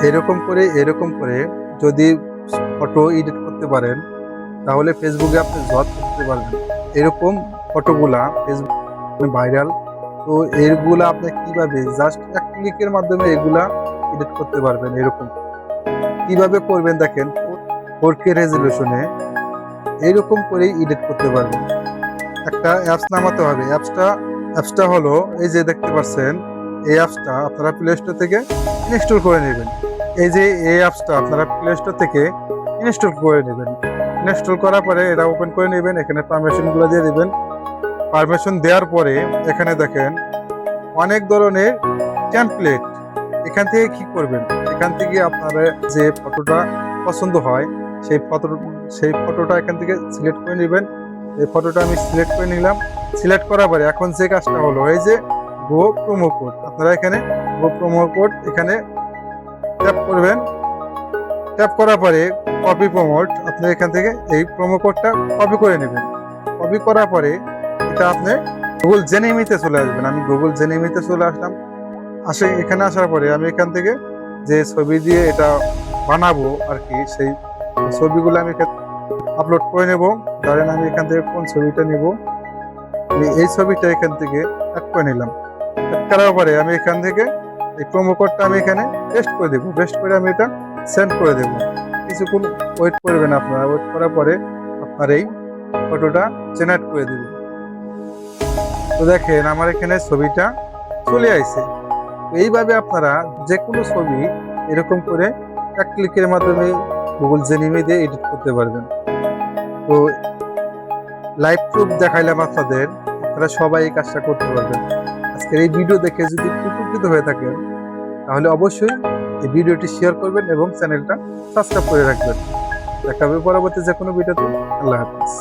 এরকম করে যদি ফটো এডিট করতে পারেন তাহলে ফেসবুকে আপনি জব করতে পারবেন। এরকম ফটোগুলা ফেসবুকে ভাইরাল। তো এগুলা আপনি কিভাবে জাস্ট এক ক্লিকের মাধ্যমে এগুলা এডিট করতে পারবেন। এরকম কিভাবে করবেন দেখেন, 4K রেজলিউশনে এইরকম করেই এডিট করতে পারবেন। একটা অ্যাপস নামাতে হবে। অ্যাপসটা হলো এই যে দেখতে পাচ্ছেন, এই অ্যাপসটা আপনারা প্লে স্টোর থেকে ইনস্টল করে নেবেন। এই যে এই অ্যাপসটা আপনারা প্লে স্টোর থেকে ইনস্টল করে নেবেন। ইনস্টল করার পরে এটা ওপেন করে নেবেন, এখানে পারমিশনগুলো দিয়ে দেবেন। পারমিশন দেওয়ার পরে এখানে দেখেন অনেক ধরনের টেমপ্লেট। এখান থেকে কি করবেন, এখান থেকে আপনারা যে ফটোটা পছন্দ হয় সেই ফটোটা এখান থেকে সিলেক্ট করে নেবেন। এই ফটোটা আমি সিলেক্ট করে নিলাম। সিলেক্ট করার পরে এখন যে কাজটা হলো, এই যে গো প্রোমো কোড, আপনারা এখানে গো প্রোমো কোড এখানে ট্যাপ করবেন। ট্যাপ করার পরে কপি প্রমোট, আপনি এখান থেকে এই প্রোমো কোডটা কপি করে নেবেন। কপি করার পরে এটা আপনি গুগল জেনিমিতে চলে আসবেন। আমি গুগল জেনিমিতে চলে আসলাম। এখানে আসার পরে আমি এখান থেকে যে ছবি দিয়ে এটা বানাবো আর কি, সেই ছবিগুলো আমি আপলোড করে নেব। ধরেন আমি এখান থেকে কোন ছবিটা নেব, আমি এই ছবিটা এখান থেকে অ্যাড করে নিলাম। অ্যাড করার পরে আমি এখান থেকে এই প্রোমো কোডটা আমি এখানে পেস্ট করে দেবো। পেস্ট করে আমি এটা সেন্ড করে দেবো। কিছুক্ষণ ওয়েট করবেন আপনারা। ওয়েট করার পরে আপনার এই ফটোটা জেনারেট করে দেবে। তো দেখেন আমার এখানে ছবিটা চলে আসছে। এইভাবে আপনারা যে কোনো ছবি এরকম করে এক ক্লিকের মাধ্যমে গুগল জেনিমি দিয়ে এডিট করতে পারবেন। তো লাইভ প্রুফ দেখাইলাম আপনাদের, আপনারা সবাই এই কাজটা করতে পারবেন। আজকের এই ভিডিও দেখে যদি উপকৃত হয়ে থাকেন তাহলে অবশ্যই এই ভিডিওটি শেয়ার করবেন এবং চ্যানেলটা সাবস্ক্রাইব করে রাখবেন। দেখা হবে পরবর্তী যে কোনো ভিডিওতে। আল্লাহ হাফিজ।